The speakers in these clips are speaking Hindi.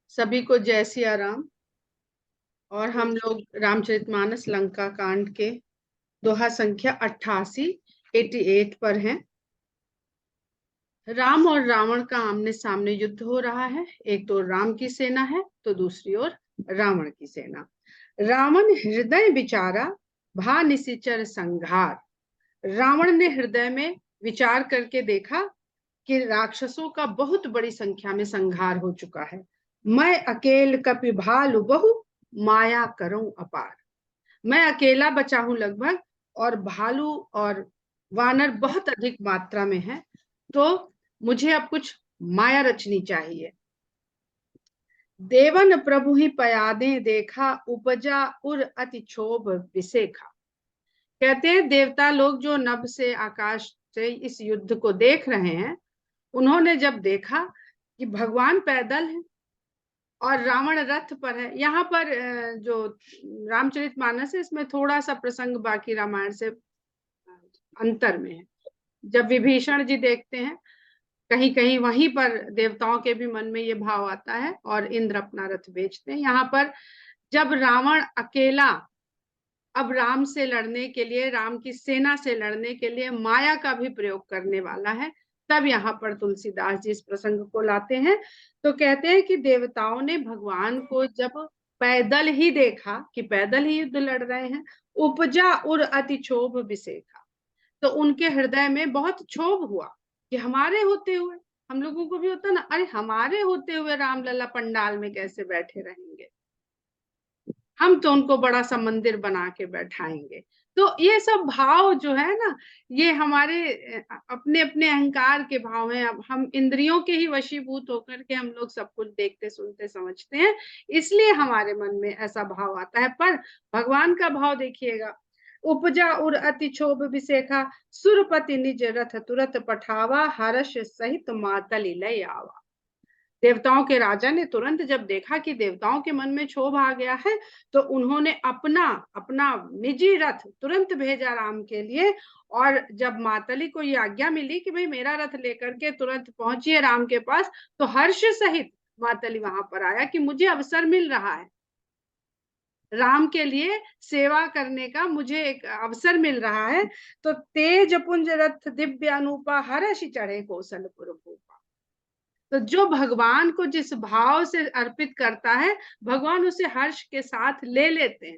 सभी को जय सिया राम। और हम लोग रामचरितमानस लंका कांड के दोहा संख्या 88 पर हैं। राम और रावण का आमने सामने युद्ध हो रहा है। एक तो राम की सेना है तो दूसरी ओर रावण की सेना। रावण हृदय विचारा भा निशिचर संघार। रावण ने हृदय में विचार करके देखा कि राक्षसों का बहुत बड़ी संख्या में संहार हो चुका है। मैं अकेल कपि भालु बहु माया करूं अपार। मैं अकेला बचा हूं लगभग, और भालू और वानर बहुत अधिक मात्रा में है, तो मुझे अब कुछ माया रचनी चाहिए। देवन प्रभु ही पयादे देखा उपजा उर अति क्षोभ विसेखा। कहते हैं देवता लोग जो नभ से आकाश से इस युद्ध को देख रहे हैं, उन्होंने जब देखा कि भगवान पैदल है और रावण रथ पर है। यहाँ पर जो रामचरितमानस है, इसमें थोड़ा सा प्रसंग बाकी रामायण से अंतर में है। जब विभीषण जी देखते हैं, कहीं कहीं वहीं पर देवताओं के भी मन में ये भाव आता है और इंद्र अपना रथ भेजते हैं। यहाँ पर जब रावण अकेला अब राम से लड़ने के लिए, राम की सेना से लड़ने के लिए माया का भी प्रयोग करने वाला है, तब यहाँ पर तुलसीदास जी इस प्रसंग को लाते हैं। तो कहते हैं कि देवताओं ने भगवान को जब पैदल ही देखा कि पैदल ही युद्ध लड़ रहे हैं, उपजा उर अति क्षोभ विसेखा, तो उनके हृदय में बहुत क्षोभ हुआ कि हमारे होते हुए, हम लोगों को भी होता ना, अरे हमारे होते हुए रामलला पंडाल में कैसे बैठे रहेंगे, हम तो उनको बड़ा सा मंदिर बना के बैठाएंगे। तो ये सब भाव जो है ना, ये हमारे अपने अपने अहंकार के भाव हैं। अब हम इंद्रियों के ही वशीभूत होकर के हम लोग सब कुछ देखते सुनते समझते हैं, इसलिए हमारे मन में ऐसा भाव आता है। पर भगवान का भाव देखिएगा, उपजा उर अति क्षोभ विसेखा सुरपति निज रथ तुरत पठावा हर्ष सहित मातली लय आवा। देवताओं के राजा ने तुरंत जब देखा कि देवताओं के मन में क्षोभ आ गया है, तो उन्होंने अपना अपना निजी रथ तुरंत भेजा राम के लिए। और जब मातली को ये आज्ञा मिली कि भाई मेरा रथ लेकर के तुरंत पहुंचिए राम के पास, तो हर्ष सहित मातली वहां पर आया कि मुझे अवसर मिल रहा है, राम के लिए सेवा करने का मुझे एक अवसर मिल रहा है। तो तेज पुंज रथ दिव्य अनूपा हर्ष चढ़े कौशलपुर भूपा। तो जो भगवान को जिस भाव से अर्पित करता है, भगवान उसे हर्ष के साथ ले लेते हैं।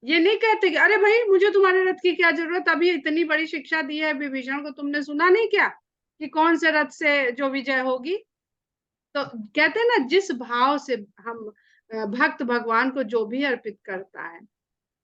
ये नहीं कहते कि अरे भाई मुझे तुम्हारे रथ की क्या जरूरत, अभी इतनी बड़ी शिक्षा दी है विभीषण को, तुमने सुना नहीं क्या कि कौन से रथ से जो विजय होगी। तो कहते हैं ना, जिस भाव से हम भक्त भगवान को जो भी अर्पित करता है,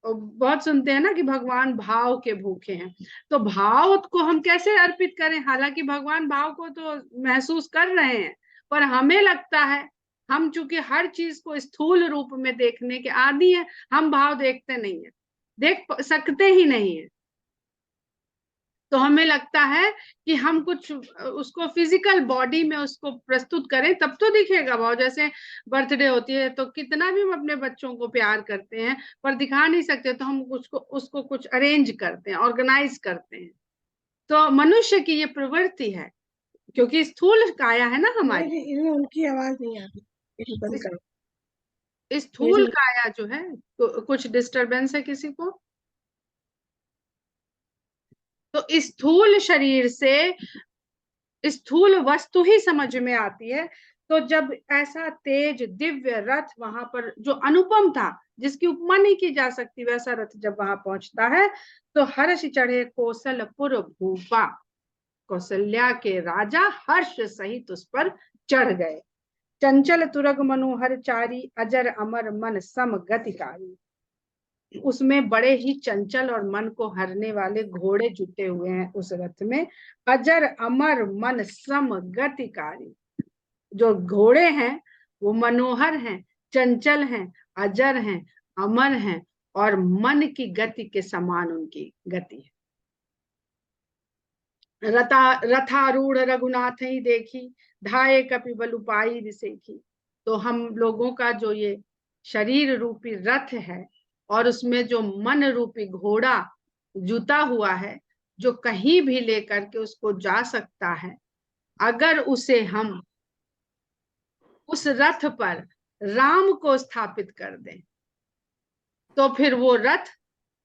और बहुत सुनते हैं ना कि भगवान भाव के भूखे हैं, तो भाव को हम कैसे अर्पित करें। हालांकि भगवान भाव को तो महसूस कर रहे हैं, पर हमें लगता है, हम चूंकि हर चीज को स्थूल रूप में देखने के आदी हैं, हम भाव देखते नहीं है, देख सकते ही नहीं है। तो हमें लगता है कि हम कुछ उसको फिजिकल बॉडी में उसको प्रस्तुत करें तब तो दिखेगा भाव। जैसे बर्थडे होती है तो कितना भी हम अपने बच्चों को प्यार करते हैं, पर दिखा नहीं सकते, तो हम उसको कुछ अरेंज करते हैं, ऑर्गेनाइज करते हैं। तो मनुष्य की ये प्रवृत्ति है, क्योंकि स्थूल काया है ना हमारी। उनकी आवाज नहीं आ रही, बंद करो। स्थूल काया जो है, तो कुछ डिस्टरबेंस है किसी को? तो स्थूल शरीर से स्थूल वस्तु ही समझ में आती है। तो जब ऐसा तेज दिव्य रथ वहां पर जो अनुपम था, जिसकी उपमा नहीं की जा सकती, वैसा रथ जब वहां पहुंचता है, तो हर्ष चढ़े कौशलपुर भूपा। कौशल्या के राजा हर्ष सहित उस पर चढ़ गए। चंचल तुरग मनोहर चारी अजर अमर मन सम गतिकारी। उसमें बड़े ही चंचल और मन को हरने वाले घोड़े जुटे हुए हैं उस रथ में। अजर अमर मन सम गतिकारी, जो घोड़े हैं वो मनोहर हैं, चंचल हैं, अजर हैं, अमर हैं, और मन की गति के समान उनकी गति है। रथारूढ़ रघुनाथ ही देखी धाये कपि बलुपाई विसेखी। तो हम लोगों का जो ये शरीर रूपी रथ है, और उसमें जो मन रूपी घोड़ा जुता हुआ है, जो कहीं भी लेकर के उसको जा सकता है, अगर उसे हम उस रथ पर राम को स्थापित कर दें तो फिर वो रथ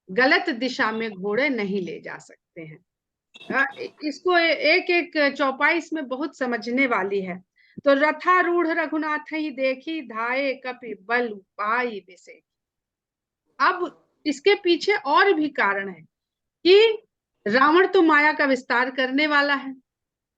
गलत दिशा में घोड़े नहीं ले जा सकते हैं। इसको एक एक चौपाई इसमें बहुत समझने वाली है। तो रथारूढ़ रघुनाथ ही देखी, धाये कपि बल पाई बिसे। अब इसके पीछे और भी कारण है कि रावण तो माया का विस्तार करने वाला है।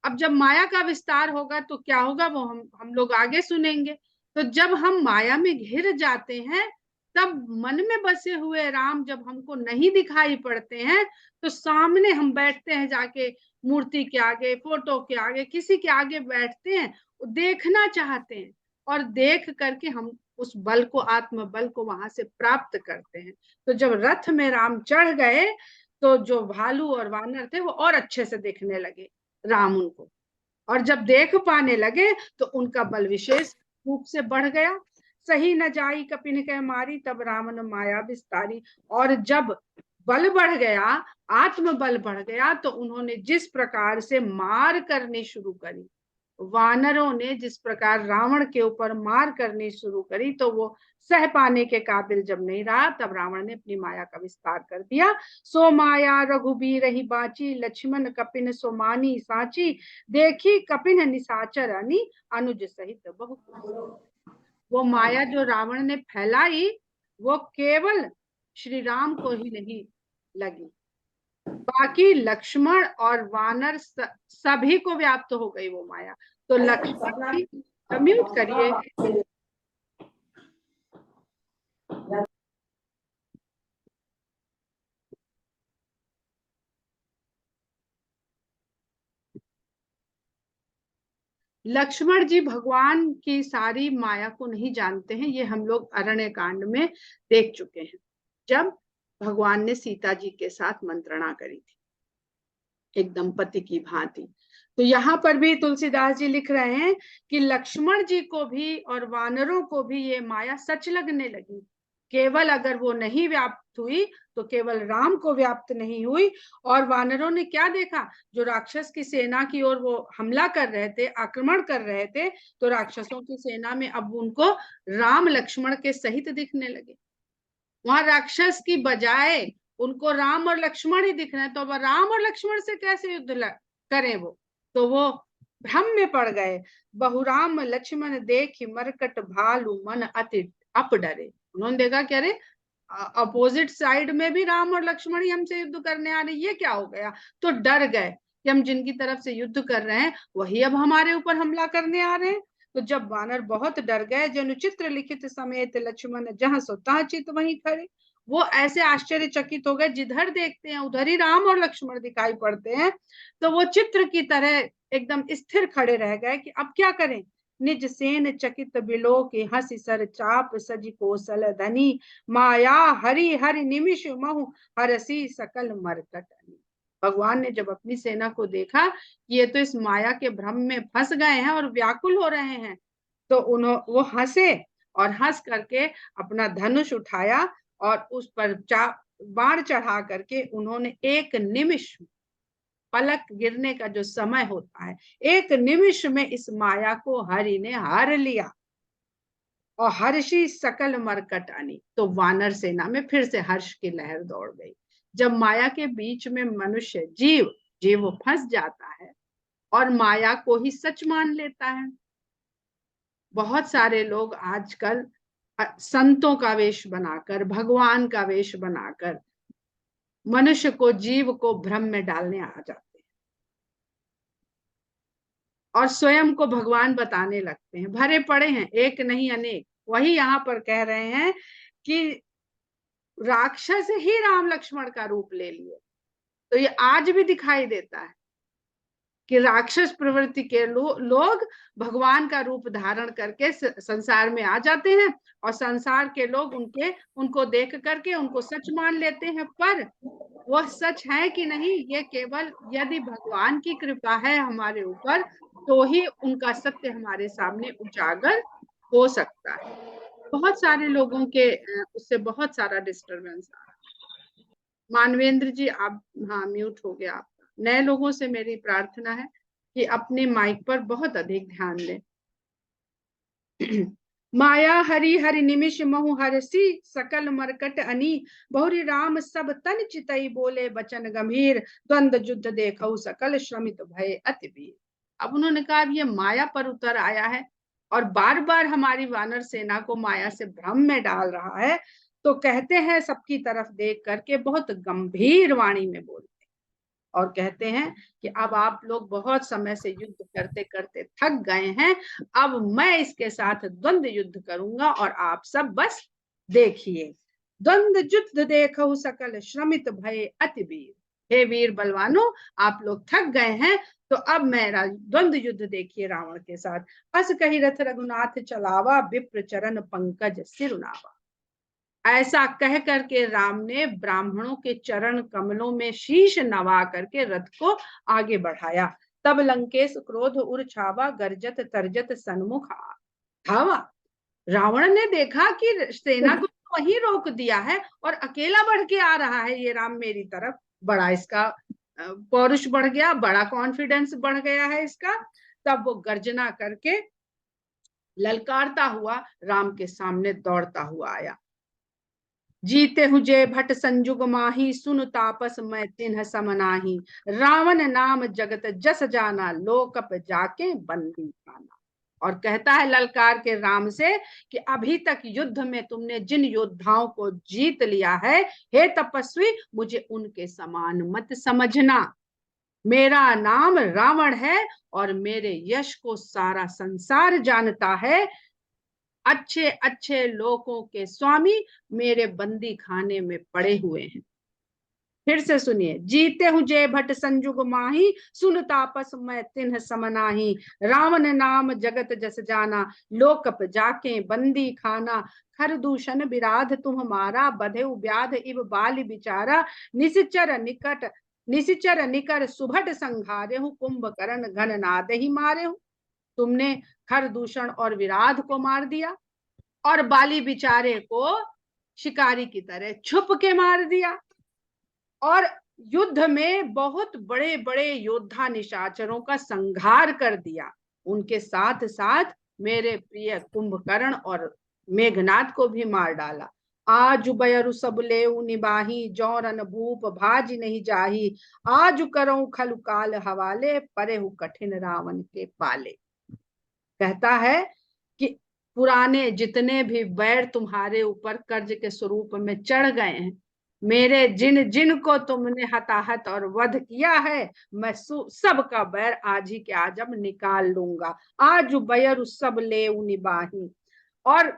अब जब माया का विस्तार होगा तो क्या होगा वो हम लोग आगे सुनेंगे। तो जब हम माया में घिर जाते हैं तब मन में बसे हुए राम जब हमको नहीं दिखाई पड़ते हैं तो सामने हम बैठते हैं, जाके मूर्ति के आगे, फोटो के आगे, किसी के आगे बैठते हैं, देखना चाहते हैं और देख करके हम उस बल को, आत्म बल को वहां से प्राप्त करते हैं। तो जब रथ में राम चढ़ गए तो जो भालू और वानर थे वो और अच्छे से देखने लगे राम उनको, और जब देख पाने लगे तो उनका बल विशेष रूप से बढ़ गया। सही न जाई कपिन कह मारी, तब रावण माया विस्तारी। और जब बल बढ़ गया, आत्म बल बढ़ गया, तो उन्होंने जिस प्रकार से मार करनी शुरू करी, वानरों ने जिस प्रकार रावण के ऊपर मार करनी शुरू करी, तो वो सह पाने के काबिल जब नहीं रहा तब रावण ने अपनी माया का विस्तार कर दिया। सो माया रघुबीर ही बाची, लक्ष्मण कपिन सोमानी साची, देखी कपिन निशाचर अनि, अनुज सहित बहु। वो माया जो रावण ने फैलाई वो केवल श्री राम को ही नहीं लगी, बाकी लक्ष्मण और वानर सभी को व्याप्त हो गई वो माया। तो लक्ष्मण जी, म्यूट करिए। लक्ष्मण जी भगवान की सारी माया को नहीं जानते हैं, ये हम लोग अरण्य कांड में देख चुके हैं, जब भगवान ने सीता जी के साथ मंत्रणा करी थी एक दंपति की भांति। तो यहाँ पर भी तुलसीदास जी लिख रहे हैं कि लक्ष्मण जी को भी और वानरों को भी ये माया सच लगने लगी। केवल अगर वो नहीं व्याप्त हुई तो केवल राम को व्याप्त नहीं हुई। और वानरों ने क्या देखा, जो राक्षस की सेना की ओर वो हमला कर रहे थे, आक्रमण कर रहे थे, तो राक्षसों की सेना में अब उनको राम लक्ष्मण के सहित दिखने लगे। वहां राक्षस की बजाय उनको राम और लक्ष्मण ही दिख रहे हैं, तो अब राम और लक्ष्मण से कैसे युद्ध करें वो, तो वो भ्रम में पड़ गए। बहुराम लक्ष्मण देख मरकट भालू मन अति अप डरे। उन्होंने देखा कि अरे अपोजिट साइड में भी राम और लक्ष्मण ही हमसे युद्ध करने आ रहे, ये क्या हो गया। तो डर गए कि हम जिनकी तरफ से युद्ध कर रहे हैं वही अब हमारे ऊपर हमला करने आ रहे हैं। तो जब वानर बहुत डर गए, जनु चित्र लिखित समेत लक्ष्मण जहां सोता चित वहीं खड़े, वो ऐसे आश्चर्यचकित हो गए, जिधर देखते हैं उधर ही राम और लक्ष्मण दिखाई पड़ते हैं। तो वो चित्र की तरह एकदम स्थिर खड़े रह गए कि अब क्या करें। निज सेन चकित बिलो के हंसी सर चाप सजी कौशल धनी, माया हरि हरि निमिष महु हरसी सकल मरकट। भगवान ने जब अपनी सेना को देखा कि ये तो इस माया के भ्रम में फंस गए हैं और व्याकुल हो रहे हैं, तो वो हंसे और हंस करके अपना धनुष उठाया और उस पर बाण चढ़ा करके उन्होंने एक निमिष, पलक गिरने का जो समय होता है, एक निमिष में इस माया को हरि ने हर लिया और हर्षी सकल मरकट आनी। तो वानर सेना में फिर से हर्ष की लहर दौड़ गई। जब माया के बीच में मनुष्य जीव जीव फंस जाता है और माया को ही सच मान लेता है। बहुत सारे लोग आजकल संतों का वेश बनाकर, भगवान का वेश बनाकर मनुष्य को, जीव को भ्रम में डालने आ जाते हैं और स्वयं को भगवान बताने लगते हैं। भरे पड़े हैं, एक नहीं अनेक। वही यहाँ पर कह रहे हैं कि राक्षस ही राम लक्ष्मण का रूप ले लिए। तो ये आज भी दिखाई देता है कि राक्षस प्रवृत्ति के लोग भगवान का रूप धारण करके संसार में आ जाते हैं और संसार के लोग उनको देख करके उनको सच मान लेते हैं। पर वह सच है कि नहीं, ये केवल यदि भगवान की कृपा है हमारे ऊपर तो ही उनका सत्य हमारे सामने उजागर हो सकता है। बहुत सारे लोगों के उससे बहुत सारा डिस्टरबेंस आ रहा है। मानवेंद्र जी आप, हाँ म्यूट हो गया आपका। नए लोगों से मेरी प्रार्थना है कि अपने माइक पर बहुत अधिक ध्यान दें। माया हरि हरि निमिष महु हरसी सकल मरकट अनी बहुरी राम सब तन चितई बोले बचन गंभीर द्वंद युद्ध देखो सकल श्रमित भय अति वीर। अब उन्होंने कहा अब ये माया पर उतर आया है और बार बार हमारी वानर सेना को माया से भ्रम में डाल रहा है, तो कहते हैं सबकी तरफ देख करके बहुत गंभीर वाणी में बोलते और कहते हैं कि अब आप लोग बहुत समय से युद्ध करते करते थक गए हैं, अब मैं इसके साथ द्वंद युद्ध करूंगा और आप सब बस देखिए। द्वंद युद्ध देखो सकल श्रमित भय अति वीर। हे वीर बलवानों, आप लोग थक गए हैं तो अब मेरा द्वंद युद्ध देखिए रावण के साथ। अस कही रथ रघुनाथ चलावा विप्र चरण पंकज सिरुनावा। ऐसा कह करके राम ने ब्राह्मणों के चरण कमलों में शीश नवा करके रथ को आगे बढ़ाया। तब लंकेश क्रोध उर छावा गर्जत तरजत सन्मुख धावा। रावण ने देखा कि सेना को वहीं रोक दिया है और अकेला बढ़ के आ रहा है ये राम मेरी तरफ। बड़ा इसका पौरुष बढ़ गया, बड़ा कॉन्फिडेंस बढ़ गया है इसका। तब वो गर्जना करके ललकारता हुआ राम के सामने दौड़ता हुआ आया। जीते हुए भट संजुग माही सुन तापस मैं तिन्ह समनाही रावण नाम जगत जस जाना लोकप जाके बंदी खाना। और कहता है ललकार के राम से कि अभी तक युद्ध में तुमने जिन योद्धाओं को जीत लिया है, हे तपस्वी मुझे उनके समान मत समझना। मेरा नाम रावण है और मेरे यश को सारा संसार जानता है। अच्छे अच्छे लोगों के स्वामी मेरे बंदी खाने में पड़े हुए हैं। फिर से सुनिए। जीते हूं जय भट्ट संजुग माही सुन तापस मैं तिन्ह समनाही रावण नाम जगत जस जाना लोकप जाके बंदी खाना खर दूषण विराध तुम्हारा बधे व्याध इव बाल बिचारा निशिचर निकर सुभट संघारे हूं कुंभकर्ण घन नाद ही मारे हूं। तुमने खर दूषण और विराध को मार दिया और बाली बिचारे को शिकारी की तरह छुप के मार दिया और युद्ध में बहुत बड़े बड़े योद्धा निशाचरों का संहार कर दिया। उनके साथ साथ मेरे प्रिय कुंभकर्ण और मेघनाद को भी मार डाला। आज बयरु सब ले निबाही जौरन भूप भाज नहीं जाही आज करो खलुकाल हवाले परे हु कठिन रावण के पाले। कहता है कि पुराने जितने भी बैर तुम्हारे ऊपर कर्ज के स्वरूप में चढ़ गए हैं, मेरे जिन जिन को तुमने हताहत और वध किया है, मैं सबका बैर आज ही के आज अब निकाल लूंगा। आज बैर सब ले निबाही, और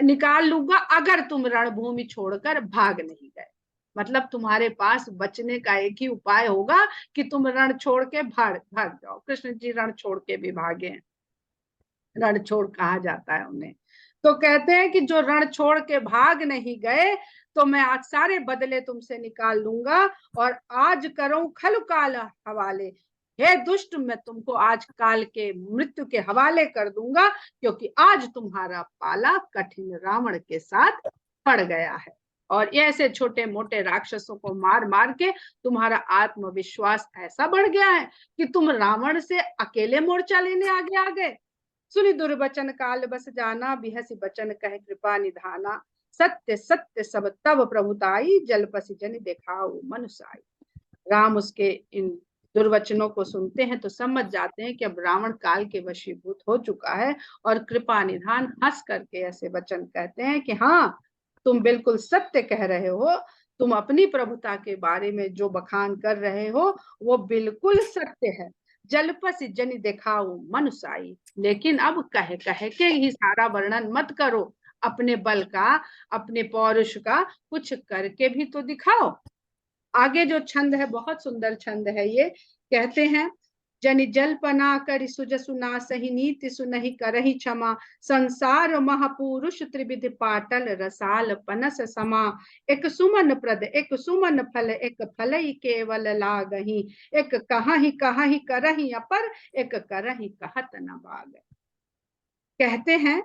निकाल लूंगा अगर तुम रणभूमि छोड़कर भाग नहीं गए। मतलब तुम्हारे पास बचने का एक ही उपाय होगा कि तुम रण छोड़ के भाग जाओ। कृष्ण जी रण छोड़ के भी भागे हैं, रण छोड़ कहा जाता है उन्हें। तो कहते हैं कि जो रण छोड़ के भाग नहीं गए तो मैं आज सारे बदले तुमसे निकाल लूंगा और आज करूं खल काल हवाले। हे दुष्ट, मैं तुमको आज काल के मृत्यु के हवाले कर दूंगा क्योंकि आज तुम्हारा पाला कठिन रावण के साथ पड़ गया है। और ऐसे छोटे मोटे राक्षसों को मार मार के तुम्हारा आत्मविश्वास ऐसा बढ़ गया है कि तुम रावण से अकेले मोर्चा लेने आगे आ गए। सुनि दुर्बचन काल बस जाना बिहसी बचन कह कृपा निधाना सत्य सत्य सब तब प्रभुताई जलपसी जन देखाओ मनुसाई। राम उसके इन दुर्वचनों को सुनते हैं तो समझ जाते हैं कि अब रावण काल के वशीभूत हो चुका है और कृपा निधान हंस करके ऐसे वचन कहते हैं कि हाँ, तुम बिल्कुल सत्य कह रहे हो, तुम अपनी प्रभुता के बारे में जो बखान कर रहे हो वो बिल्कुल सत्य है। जलपस जन दिखाओ मनुसाई, लेकिन अब कह कह के ही सारा वर्णन मत करो, अपने बल का अपने पौरुष का कुछ करके भी तो दिखाओ। आगे जो छंद है बहुत सुंदर छंद है ये। कहते हैं जनि जल्पना करि सुज सुना सही नीति सुनहि करहि क्षमा संसार महापुरुष त्रिविध पाटल रसाल पनस समा एक सुमन प्रद एक सुमन फल एक फलई केवल लागही एक कहाहि करहि अपर एक करहि कहत न बाग। कहते हैं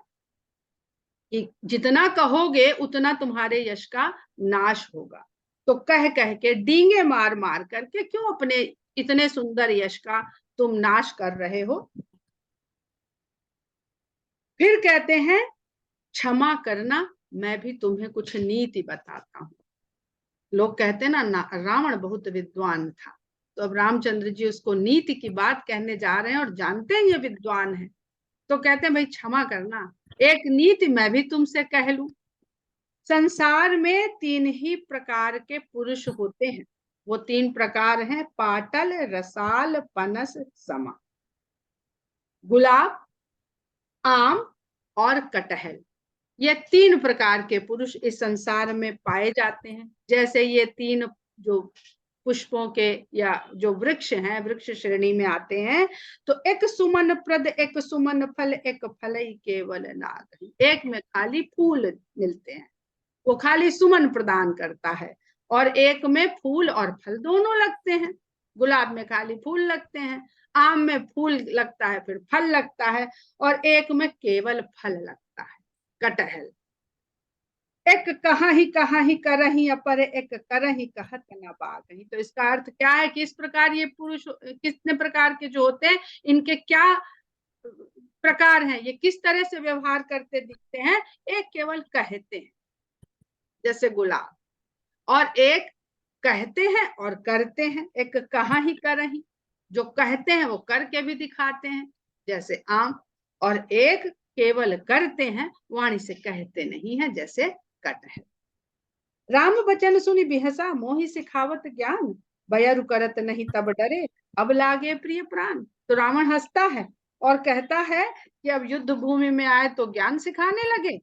कि जितना कहोगे उतना तुम्हारे यश का नाश होगा। तो कह कह के डींगे मार मार करके क्यों अपने इतने सुंदर यश का तुम नाश कर रहे हो। फिर कहते हैं क्षमा करना, मैं भी तुम्हें कुछ नीति बताता हूं। लोग कहते हैं ना, रावण बहुत विद्वान था, तो अब रामचंद्र जी उसको नीति की बात कहने जा रहे हैं और जानते हैं ये विद्वान है, तो कहते हैं भाई क्षमा करना, एक नीति मैं भी तुमसे कह लूं। संसार में 3 ही प्रकार के पुरुष होते हैं। वो 3 प्रकार हैं, पाटल, रसाल, पनस, समा। गुलाब, आम और कटहल, ये 3 प्रकार के पुरुष इस संसार में पाए जाते हैं। जैसे ये 3 जो पुष्पों के या जो वृक्ष हैं, वृक्ष श्रेणी में आते हैं, तो एक सुमन प्रद, एक सुमन फल, एक फलई केवल नाग। एक में खाली फूल मिलते हैं, वो खाली सुमन प्रदान करता है, और एक में फूल और फल दोनों लगते हैं। गुलाब में खाली फूल लगते हैं, आम में फूल लगता है फिर फल लगता है, और एक में केवल फल लगता है, कटहल। एक कहा ही करही अपर, एक करही कहत न बागही। तो इसका अर्थ क्या है कि इस प्रकार ये पुरुष कितने प्रकार के जो होते हैं, इनके क्या प्रकार हैं, ये किस तरह से व्यवहार करते दिखते हैं। एक केवल कहते हैं जैसे गुलाब, और एक कहते हैं और करते हैं, एक कहा ही करही, जो कहते हैं वो करके भी दिखाते हैं जैसे आम, और एक केवल करते हैं, वाणी से कहते नहीं है जैसे कटहल। राम बचन सुनी बिहसा, मोहि सिखावत ज्ञान, बयरु करत नहीं तब डरे, अब लागे प्रिय प्राण। तो रावण हंसता है और कहता है कि अब युद्ध भूमि में आए तो ज्ञान सिखाने लगे,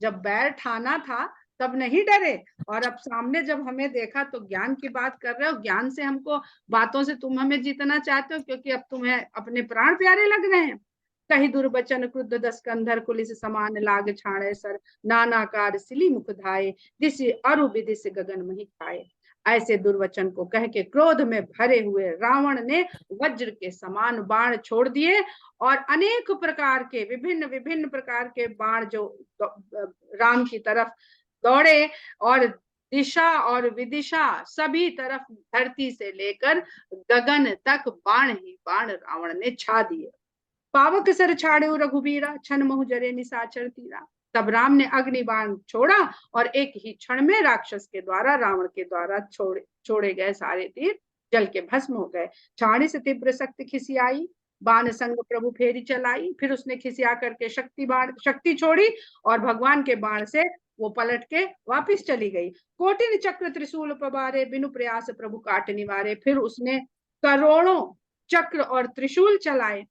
जब बैर ठाना था तब नहीं डरे, और अब सामने जब हमें देखा तो ज्ञान की बात कर रहे हो, ज्ञान से हमको, बातों से तुम हमें जीतना चाहते हो, क्योंकि अब तुम्हें अपने प्राण प्यारे लग रहे हैं। कही दुर्बचन क्रुद्ध दस कंधर, कुलिस समान लाग छाणे सर, नानाकार सिली मुख धाये, दिस अरु विदिस गगन मही खाए। ऐसे दुर्वचन को कह के क्रोध में भरे हुए रावण ने वज्र के समान बाण छोड़ दिए, और अनेक प्रकार के विभिन्न विभिन्न प्रकार के बाण जो राम की तरफ दौड़े, और दिशा और विदिशा सभी तरफ धरती से लेकर गगन तक बाण ही बाण रावण ने छा दिए। पावक सर छाड़े रघुबीरा, छन महु जरे निशाचर तीरा। तब राम ने अग्नि बाण छोड़ा, और एक ही क्षण में राक्षस के द्वारा, रावण के द्वारा छोड़े गए सारे तीर जल के भस्म हो गए। छाड़ी से तीव्र शक्ति खिसियाई, बाण संग प्रभु फेरी चलाई। फिर उसने खिसिया करके शक्ति छोड़ी, और भगवान के बाण से वो पलट के वापिस चली गई। कोटिन चक्र त्रिशूल पबारे, बिनु प्रयास प्रभु काट निवारे। फिर उसने करोड़ों चक्र और त्रिशूल चलाए,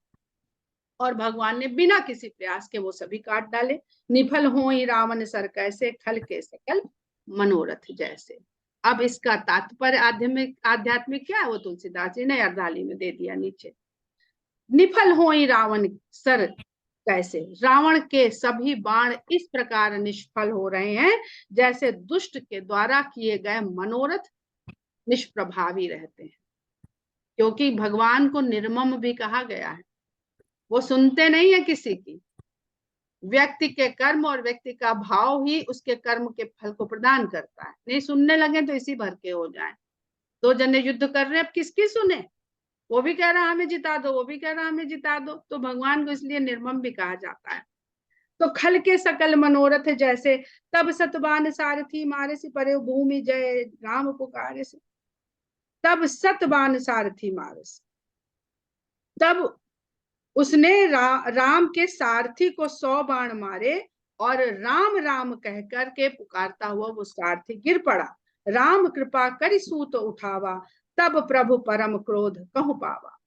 और भगवान ने बिना किसी प्रयास के वो सभी काट डाले। निफल होई रावण सर कैसे, खल के सकल मनोरथ जैसे। अब इसका तात्पर्य आध्यात्मिक क्या है, वो तुलसीदास जी ने अर्धाली में दे दिया नीचे। निफल होई रावण सर कैसे, रावण के सभी बाण इस प्रकार निष्फल हो रहे हैं जैसे दुष्ट के द्वारा किए गए मनोरथ निष्प्रभावी रहते हैं। क्योंकि भगवान को निर्मम भी कहा गया है, वो सुनते नहीं है किसी की। व्यक्ति के कर्म और व्यक्ति का भाव ही उसके कर्म के फल को प्रदान करता है। नहीं सुनने लगे तो इसी भर के हो जाए। 2 जने युद्ध कर रहे हैं, अब किसकी सुने, वो भी कह रहा हमें जिता दो, वो भी कह रहा हमें जिता दो। तो भगवान को इसलिए निर्मम भी कहा जाता है। तो खल के सकल मनोरथ जैसे, तब सतबान सारथी मारे से, परे भूमि जय राम पुकारे से। तब सतबान सारथी मारे से, तब उसने राम के सारथी को 100 बाण मारे, और राम राम कह कर के पुकारता हुआ वो सारथी गिर पड़ा। राम कृपा करि सूत उठावा, तब प्रभु परम क्रोध कहु पावा।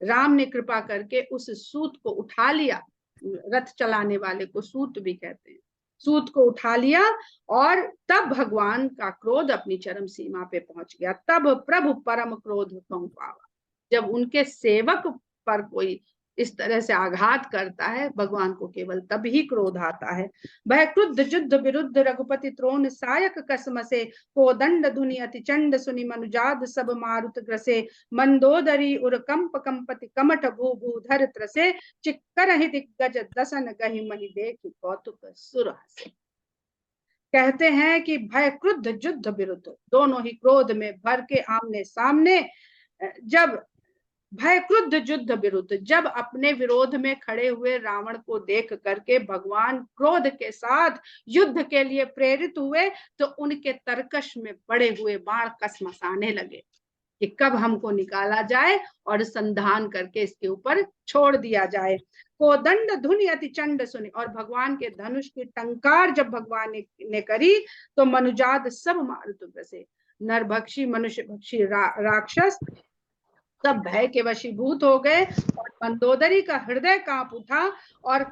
राम ने कृपा करके उस सूत को उठा लिया, रथ चलाने वाले को सूत भी कहते हैं, सूत को उठा लिया, और तब भगवान का क्रोध अपनी चरम सीमा पे पहुंच गया। तब प्रभु परम क्रोध कहु पावा। जब उनके सेवक पर कोई इस तरह से आघात करता है, भगवान को केवल तभी क्रोध आता है। वह क्रुद्ध युद्ध विरुद्ध रघुपति त्रोण सायक कसमसे, को दंड धुनि अति चंड सुनि मनुजाद सब मारुत ग्रसे। मंदोदरी उर कंप कंपति कमठ भू भूधर त्रसे, चिक्कर ही दिग्गज दसन गहि महि देखि कौतुक सुर हसे। कहते हैं कि भय क्रुद्ध युद्ध विरुद्ध, दोनों ही क्रोध में भर के आमने सामने जब भय क्रुद्ध युद्ध विरुद्ध, जब अपने विरोध में खड़े हुए रावण को देख करके भगवान क्रोध के साथ युद्ध के लिए प्रेरित हुए, तो उनके तरकश में पड़े हुए बाण कसमसाने लगे कि कब हमको निकाला जाए और संधान करके इसके ऊपर छोड़ दिया जाए। कोदंड धुनि अति चंड सुने, और भगवान के धनुष की टंकार जब भगवान ने करी तो मनुजात सब मारुत बसे, नरभक्षी मनुष्य भक्षी राक्षस सब भय के वशीभूत हो गए, और मंदोदरी का हृदय कांप उठा, और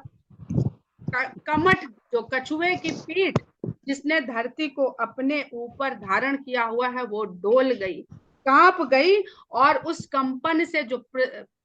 कमठ जो कछुए की पीठ जिसने धरती को अपने ऊपर धारण किया हुआ है वो डोल गई, कांप गई, और उस कंपन से जो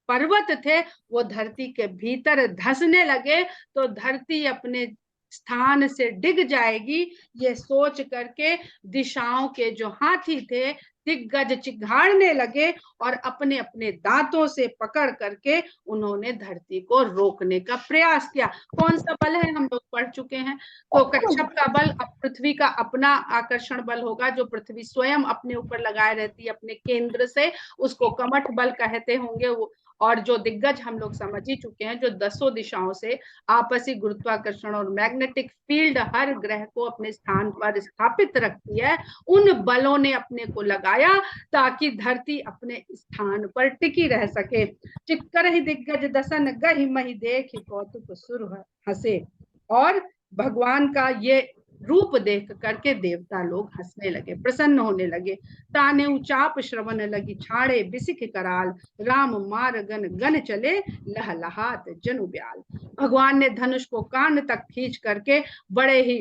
पर्वत थे वो धरती के भीतर धंसने लगे, तो धरती अपने स्थान से डिग जाएगी, ये सोच करके दिशाओं के जो हाथी थे दिग्गज चिघाड़ने लगे, और अपने अपने दांतों से पकड़ करके उन्होंने धरती को रोकने का प्रयास किया। कौन सा बल है हम लोग पढ़ चुके हैं। तो कच्छप का बल अब पृथ्वी का अपना आकर्षण बल होगा, जो पृथ्वी स्वयं अपने ऊपर लगाए रहती है अपने केंद्र से, उसको कमठ बल कहते होंगे वो। और जो दिग्गज हम लोग समझ ही चुके हैं, जो 10 दिशाओं से आपसी गुरुत्वाकर्षण और मैग्नेटिक फील्ड हर ग्रह को अपने स्थान पर स्थापित रखती है, उन बलों ने अपने को लगाया ताकि धरती अपने स्थान पर टिकी रह सके। चिक्कर ही दिग्गज दसन गहि मही देख कौतुक सुर हंसे, और भगवान का ये रूप देख करके देवता लोग हंसने लगे, प्रसन्न होने लगे। ताने उचाप श्रवण लगी छाड़े बिसिख कराल, राम मार गन गन चले लहलहात जनु ब्याल। भगवान ने धनुष को कान तक खींच करके बड़े ही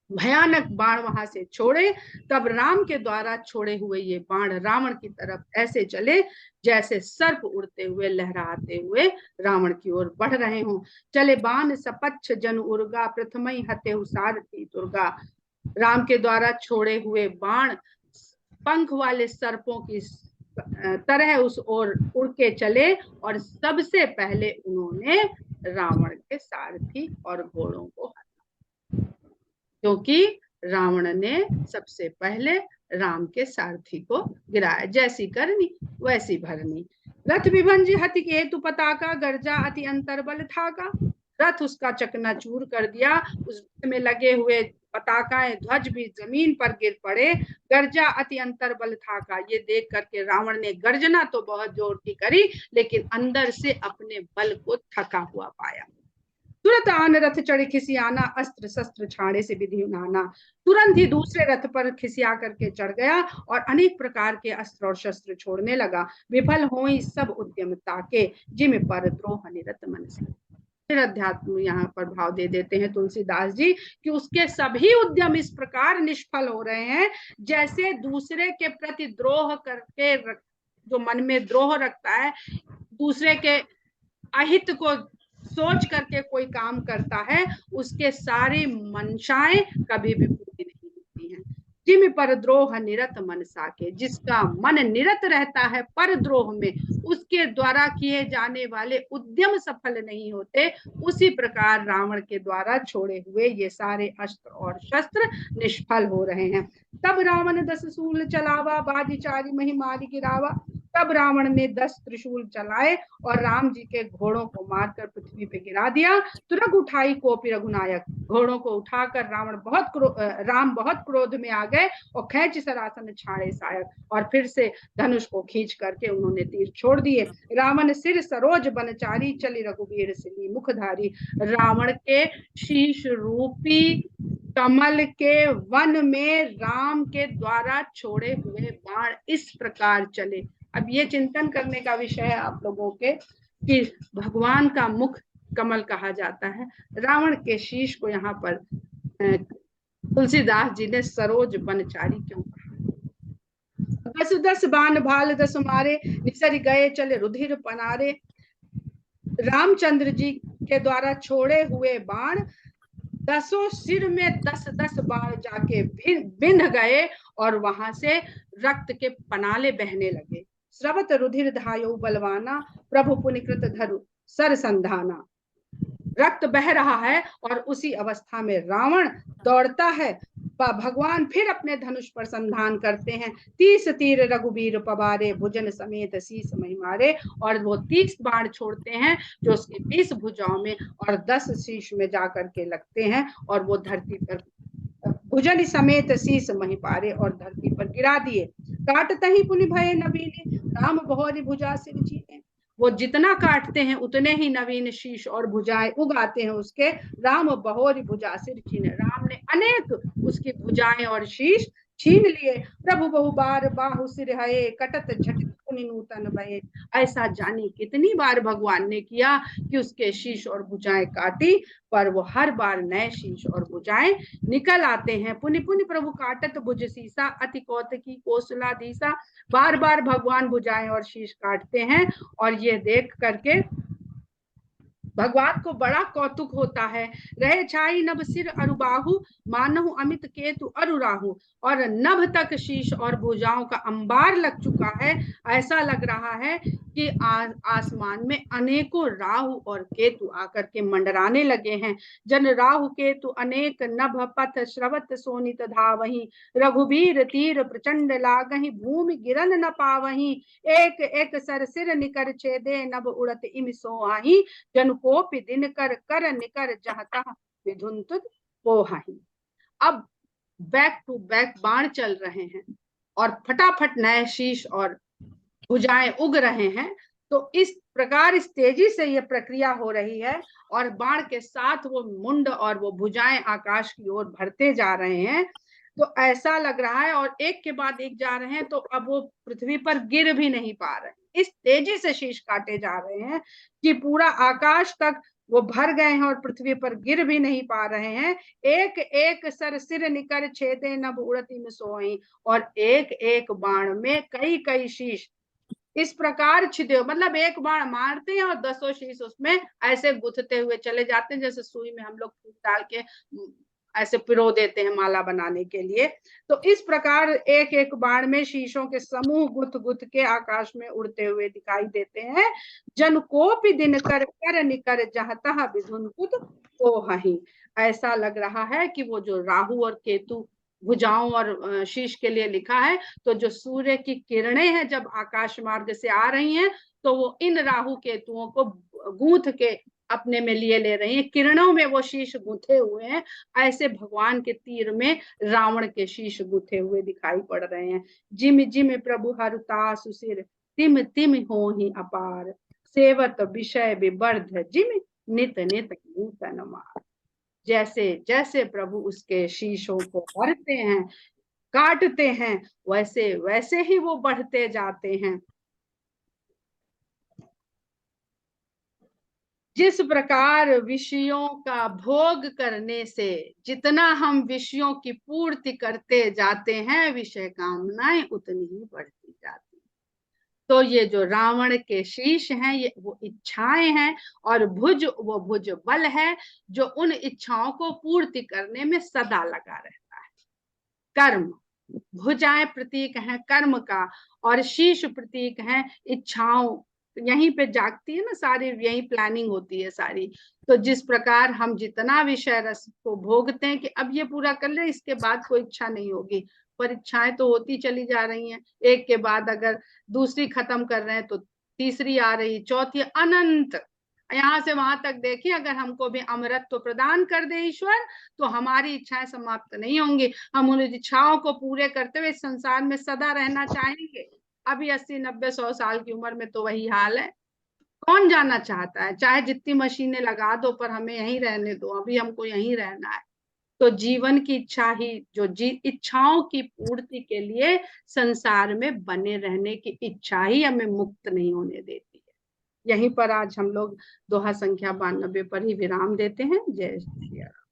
भयानक बाण वहां से छोड़े। तब राम के द्वारा छोड़े हुए ये बाण रावण की तरफ ऐसे चले जैसे सर्प उड़ते हुए लहराते हुए रावण की ओर बढ़ रहे हों। चले बाण सपच्छ जन उर्गा, प्रथमई हते सारथी दुर्गा। राम के द्वारा छोड़े हुए बाण पंख वाले सर्पों की तरह उस ओर उड़ के चले, और सबसे पहले उन्होंने रावण के सारथी और घोड़ों को हराया, क्योंकि रावण ने सबसे पहले राम के सारथी को गिराया। जैसी करनी वैसी भरनी। रथ विभंजी हति हेतु पताका, गर्जा अति अंतर बल था का। रथ उसका चकनाचूर कर दिया, उसमें लगे हुए पताकाएं ध्वज भी जमीन पर गिर पड़े। गर्जा अति अंतर बल था का, ये देख करके रावण ने गर्जना तो बहुत जोर की करी, लेकिन अंदर से अपने बल को थका हुआ पाया। तुरंत आन रथ चढ़े खिसियाना, अस्त्र शस्त्र छाड़े से विधि उनाना। तुरंत ही दूसरे रथ पर खिसिया करके चढ़ गया और अनेक प्रकार के अस्त्र और शस्त्र छोड़ने लगा। विफल होई सब उद्यमता के, जिम पर द्रोह निरत मन से। फिर अध्यात्म यहाँ पर भाव दे देते हैं तुलसीदास जी कि उसके सभी उद्यम इस प्रकार निष्फल हो रहे हैं जैसे दूसरे के प्रति द्रोह करके, जो मन में द्रोह रखता है, दूसरे के अहित को सोच करके कोई काम करता है, उसके सारी मंशाएं कभी भी पूरी नहीं होती हैं। जिम पर द्रोह निरत मन साके, जिसका मन निरत रहता है पर द्रोह में, उसके द्वारा किए जाने वाले उद्यम सफल नहीं होते। उसी प्रकार रावण के द्वारा छोड़े हुए ये सारे अस्त्र और शस्त्र निष्फल हो रहे हैं। तब रावण 10 सूल चलावा, बाजी चारी मही मारी गिरावा। तब रावण ने 10 त्रिशूल चलाए और राम जी के घोड़ों को मारकर पृथ्वी पे गिरा दिया। तुरंत उठाई कोपी रघुनायक, घोड़ों को उठाकर राम बहुत क्रोध में आ गए और खैच सरासन छाड़े सायक, और फिर से धनुष को खींच करके उन्होंने तीर छोड़ दिए। रावण सिर सरोज बनचारी, चली रघुवीर सिली मुखधारी। रावण के शीश रूपी कमल के वन में राम के द्वारा छोड़े हुए बाण इस प्रकार चले। अब ये चिंतन करने का विषय है आप लोगों के कि भगवान का मुख कमल कहा जाता है, रावण के शीश को यहाँ पर तुलसीदास जी ने सरोज बनचारी क्यों कहा। 10 बाण भाल 10 मारे, निसर गए चले रुधिर पनारे। रामचंद्र जी के द्वारा छोड़े हुए बाण 10 सिर में 10 बाण जाके बिंध गए और वहां से रक्त के पनाले बहने लगे। स्रवत रुधिर धायो बलवाना, प्रभु पुनिकृत धरु सर संधाना। रक्त बह रहा है और उसी अवस्था में रावण दौड़ता है। भगवान फिर अपने धनुष पर संधान करते हैं। 30 तीर रघुबीर पवारे, भुजन समेत शीस मही मारे। और वो 30 बाण छोड़ते हैं जो उसकी 20 भुजाओं में और 10 शीश में जाकर के लगते हैं और वो धरती पर भुजन समेत शीस मही पारे और धरती पर गिरा दिए। काटता ही पुनि भय नवीन, राम बहुरी भुजा सिर चीरे। वो जितना काटते हैं उतने ही नवीन शीश और भुजाएं उगाते हैं उसके। राम बहुरी भुजा सिर छीने, राम ने अनेक उसकी भुजाएं और शीश छीन लिए। प्रभु बहु बार बाहु सिर हये, कटत झटित पुनि नूतन भये। ऐसा जाने कितनी बार भगवान ने किया कि उसके शीश और भुजाएं काटी, पर वो हर बार नए शीश और भुजाएं निकल आते हैं। पुनि पुनि प्रभु काटत भुज सीसा, अति कौतकी कौशलाधीसा। बार बार भगवान भुजाएं और शीश काटते हैं और ये देख करके भगवान को बड़ा कौतुक होता है। रहे छाई नभ सिर अरुबाहु, मानहु अमित केतु अरुराहु। और नभ तक शीश और भुजाओं का अंबार लग चुका है। ऐसा लग रहा है कि आसमान में अनेकों राहु और केतु आकर के मंडराने लगे हैं। जन राहु केतु अनेक नभ पथ, श्रवत सोनित धावही। रघुबीर तीर प्रचंड लागही, भूमि गिरन न पावही। एक एक सर सिर निकर छेदे, नभ उड़त इम सोहाही। जन कोपि दिन कर निकर जहता विधुंतुद पोहाही। अब बैक टू बैक बाण चल रहे हैं और फटाफट नए शीश और भुजाएं उग रहे हैं। तो इस प्रकार इस तेजी से ये प्रक्रिया हो रही है और बाण के साथ वो मुंड और वो भुजाएं आकाश की ओर बढ़ते जा रहे हैं। तो ऐसा लग रहा है और एक के बाद एक जा रहे हैं, तो अब वो पृथ्वी पर गिर भी नहीं पा रहे। इस तेजी से शीश काटे जा रहे हैं कि पूरा आकाश तक वो भर गए हैं और पृथ्वी पर गिर भी नहीं पा रहे हैं। एक एक सर सिर निकर छेदे, नभ उड़ती में सोई। और एक एक बाण में कई कई शीश इस प्रकार छिदे, मतलब एक बाण मारते हैं और 10 शीश उसमें ऐसे गुथते हुए चले जाते हैं, जैसे सुई में हम लोग फूल डाल के ऐसे पिरो देते हैं माला बनाने के लिए। तो इस प्रकार एक एक बाण में शीशों के समूह गुथ गुथ के आकाश में उड़ते हुए दिखाई देते हैं। जन कोपि दिन कर निकर जहता विधुनकुद पोहहि। ऐसा लग रहा है कि वो जो राहु और केतु भुजाओं और शीश के लिए लिखा है, तो जो सूर्य की किरणें हैं जब आकाश मार्ग से आ रही हैं, तो वो इन राहु केतुओं को गूंथ के अपने में लिए ले रही हैं। किरणों में वो शीश गूंथे हुए हैं। ऐसे भगवान के तीर में रावण के शीश गूंथे हुए दिखाई पड़ रहे हैं। जिम जिम प्रभु हरुता सुसिर, तिम तिम हो ही अपार। सेवत विषय विवर्ध जिम, नित नित नूतन मार। जैसे जैसे प्रभु उसके शीशों को भरते हैं, काटते हैं, वैसे वैसे ही वो बढ़ते जाते हैं। जिस प्रकार विषयों का भोग करने से जितना हम विषयों की पूर्ति करते जाते हैं, विषय कामनाएं उतनी ही बढ़ती जाती। तो ये जो रावण के शीश हैं, ये वो इच्छाएं हैं और भुज वो भुज बल है जो उन इच्छाओं को पूर्ति करने में सदा लगा रहता है। कर्म, भुजाएं प्रतीक हैं कर्म का और शीश प्रतीक हैं इच्छाओं। यहीं पे जागती है ना सारी, यही प्लानिंग होती है सारी। तो जिस प्रकार हम जितना विषय रस को भोगते हैं कि अब ये पूरा कर ले, इसके बाद कोई इच्छा नहीं होगी, पर इच्छाएं तो होती चली जा रही हैं। एक के बाद अगर दूसरी खत्म कर रहे हैं तो तीसरी आ रही, चौथी, अनंत। यहाँ से वहां तक देखिए, अगर हमको भी अमरत्व प्रदान कर दे ईश्वर, तो हमारी इच्छाएं समाप्त नहीं होंगी। हम उन इच्छाओं को पूरे करते हुए संसार में सदा रहना चाहेंगे। अभी 80, 90, 100 साल की उम्र में तो वही हाल है। कौन जाना चाहता है? चाहे जितनी मशीनें लगा दो, पर हमें यहीं रहने दो, अभी हमको यहीं रहना है। तो जीवन की इच्छा ही जो इच्छाओं की पूर्ति के लिए संसार में बने रहने की इच्छा ही हमें मुक्त नहीं होने देती है। यहीं पर आज हम लोग दोहा संख्या 92 पर ही विराम देते हैं। जय श्री राम।